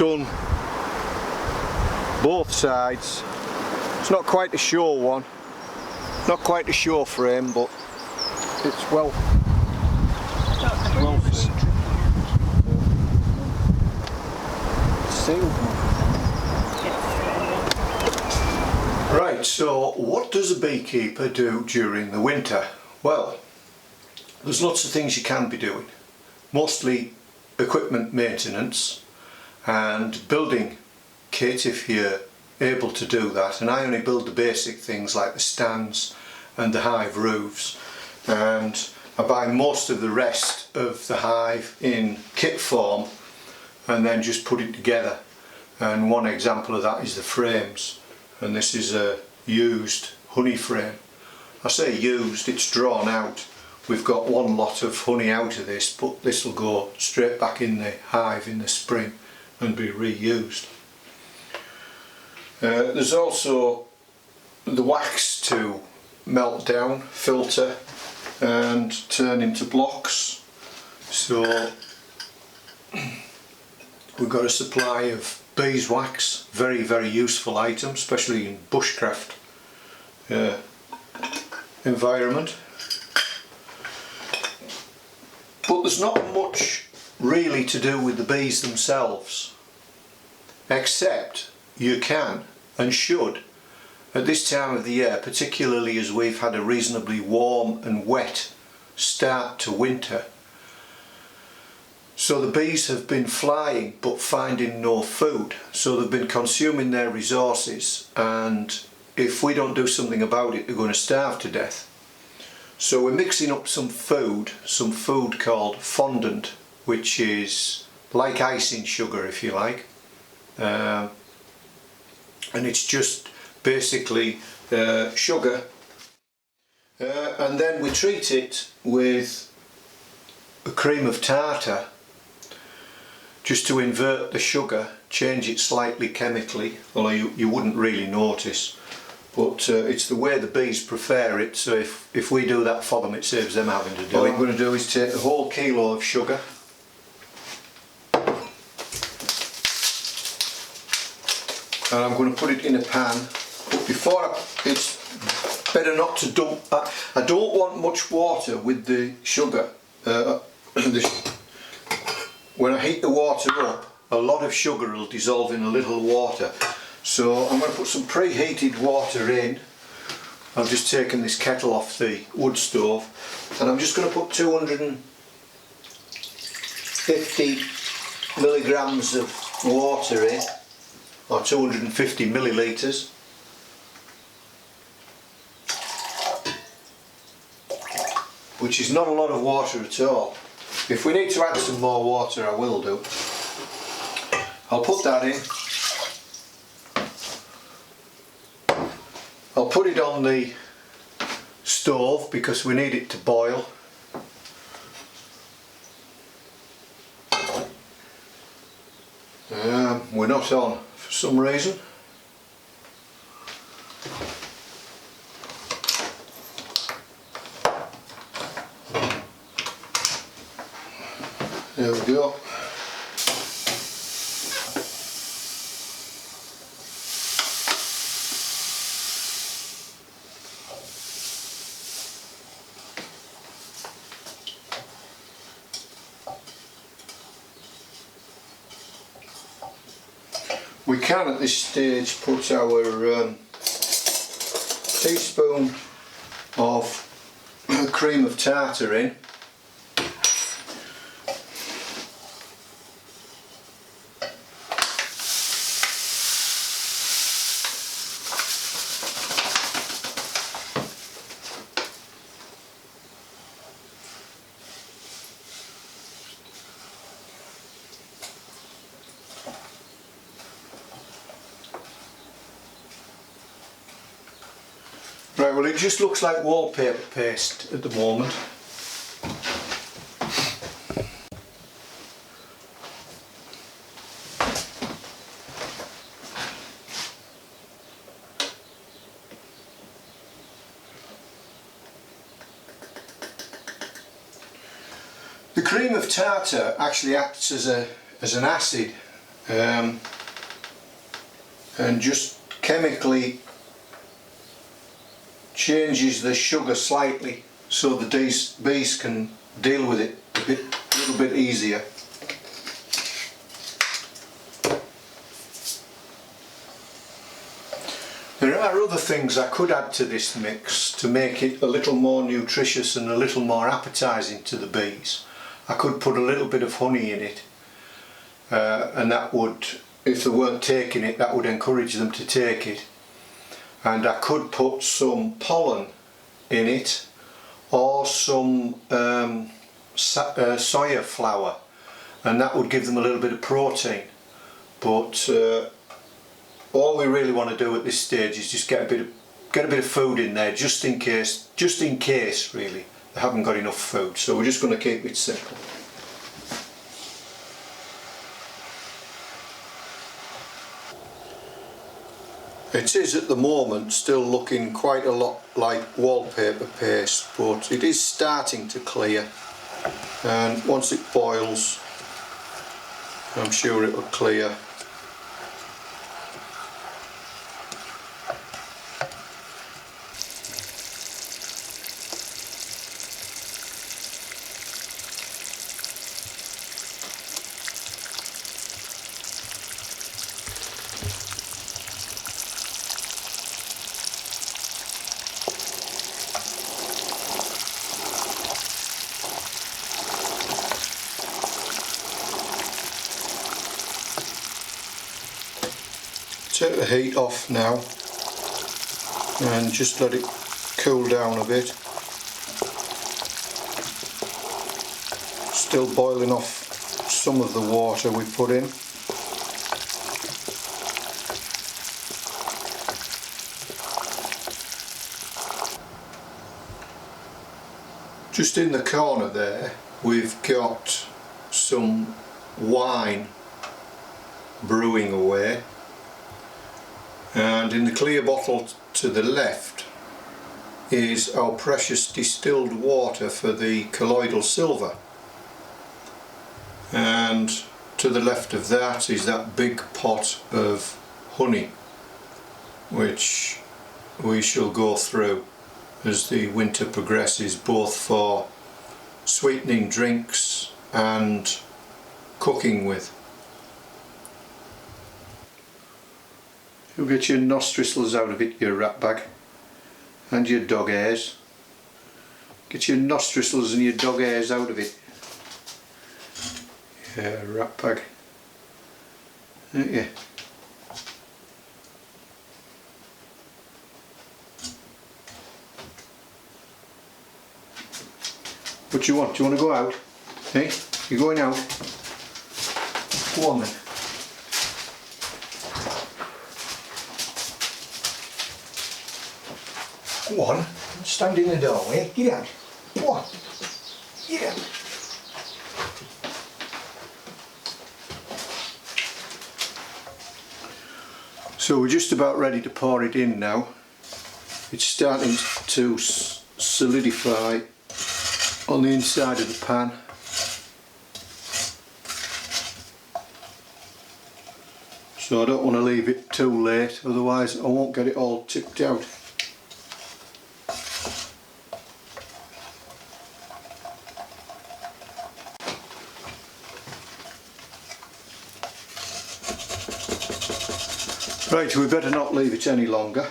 done both sides. It's not quite a sure one, not quite a sure frame, but it's well sealed. Right, so what does a beekeeper do during the winter? Well, there's lots of things you can be doing. Mostly equipment maintenance and building kit if you're able to do that, and I only build the basic things like the stands and the hive roofs, and I buy most of the rest of the hive in kit form and then just put it together. And one example of that is the frames, and this is a used honey frame. I say used, it's drawn out. We've got one lot of honey out of this, but this will go straight back in the hive in the spring and be reused. There's also the wax to melt down, filter and turn into blocks. So we've got a supply of beeswax, very useful item, especially in bushcraft environment. But there's not much really to do with the bees themselves, except you can and should at this time of the year, particularly as we've had a reasonably warm and wet start to winter. So the bees have been flying but finding no food, so they've been consuming their resources, and if we don't do something about it, they're going to starve to death. So we're mixing up some food called fondant, which is like icing sugar if you like, and it's just basically sugar, and then we treat it with a cream of tartar just to invert the sugar, change it slightly chemically, although you wouldn't really notice, but it's the way the bees prefer it, so if we do that for them, it saves them having to do it. What I'm going to do is take a whole kilo of sugar, and I'm going to put it in a pan. But before it's better not to dump. I don't want much water with the sugar. When I heat the water up, a lot of sugar will dissolve in a little water. So I'm going to put some preheated water in. I've just taken this kettle off the wood stove, and I'm just going to put 250 milligrams of water in, or 250 millilitres. Which is not a lot of water at all. If we need to add some more water, I will do. I'll put that in. I'll put it on the stove because we need it to boil. We're not on for some reason. There we go. We can at this stage put our teaspoon of cream of tartar in. Right, well, it just looks like wallpaper paste at the moment. The cream of tartar actually acts as an acid and just chemically changes the sugar slightly so the bees can deal with it a little bit easier. There are other things I could add to this mix to make it a little more nutritious and a little more appetising to the bees. I could put a little bit of honey in it, and that would, if they weren't taking it, that would encourage them to take it. And I could put some pollen in it, or some soya flour, and that would give them a little bit of protein. But all we really want to do at this stage is just get a bit of food in there, just in case really they haven't got enough food. So we're just going to keep it simple. It is at the moment still looking quite a lot like wallpaper paste, but it is starting to clear, and once it boils I'm sure it will clear. Take the heat off now and just let it cool down a bit. Still boiling off some of the water we put in. Just in the corner there we've got some wine brewing away. And in the clear bottle to the left is our precious distilled water for the colloidal silver, and to the left of that is that big pot of honey which we shall go through as the winter progresses, both for sweetening drinks and cooking with. You'll get your nostrils out of it, your rat bag, and your dog hairs. Get your nostrils and your dog hairs out of it. Yeah, rat bag. Don't you? What do you want? Do you want to go out? Hey? You going out? Go on then. Go on, stand in the doorway, get out. Go on, get out. So we're just about ready to pour it in now. It's starting to solidify on the inside of the pan. So I don't want to leave it too late, otherwise I won't get it all tipped out. Right, we better not leave it any longer.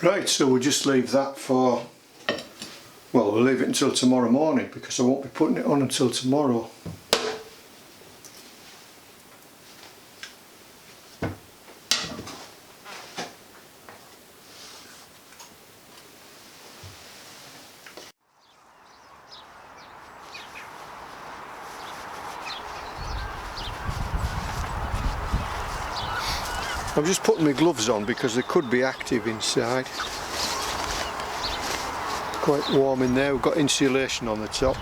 Right, so we'll just leave that for, well, we'll leave it until tomorrow morning because I won't be putting it on until tomorrow. I'm just putting my gloves on because they could be active inside. Quite warm in there. We've got insulation on the top.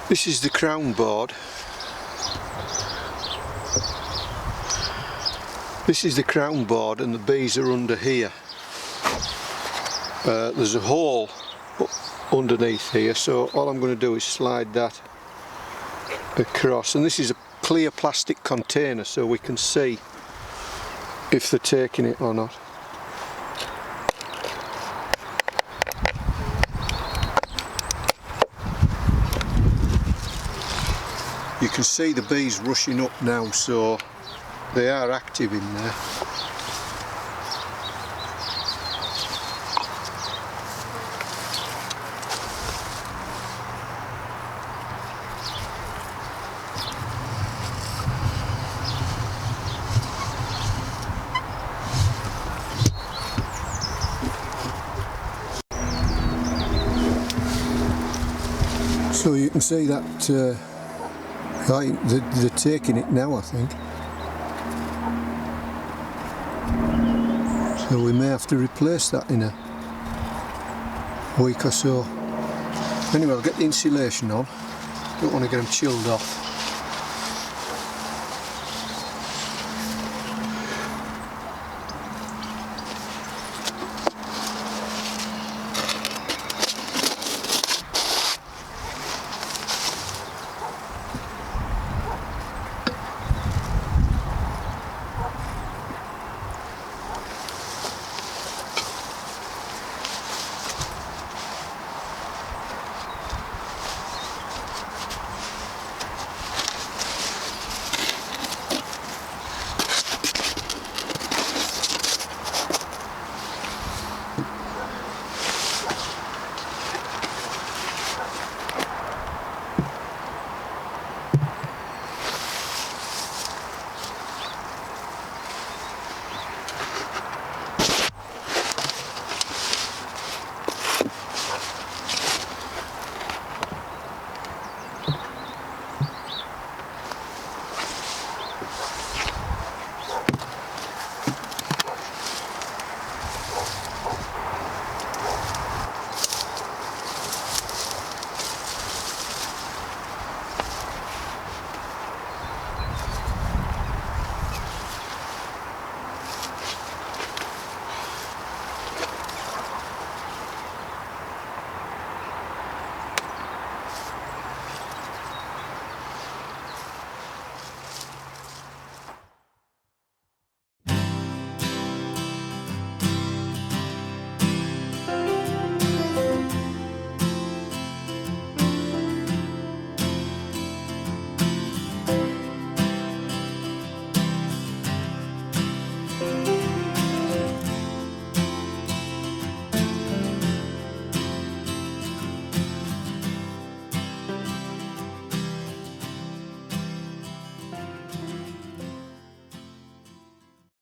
This is the crown board. This is the crown board and the bees are under here. There's a hole underneath here, so all I'm going to do is slide that across, and this is a clear plastic container so we can see if they're taking it or not. You can see the bees rushing up now, so they are active in there. So you can see that they're taking it now, I think. So we may have to replace that in a week or so. Anyway, I'll get the insulation on. Don't want to get them chilled off.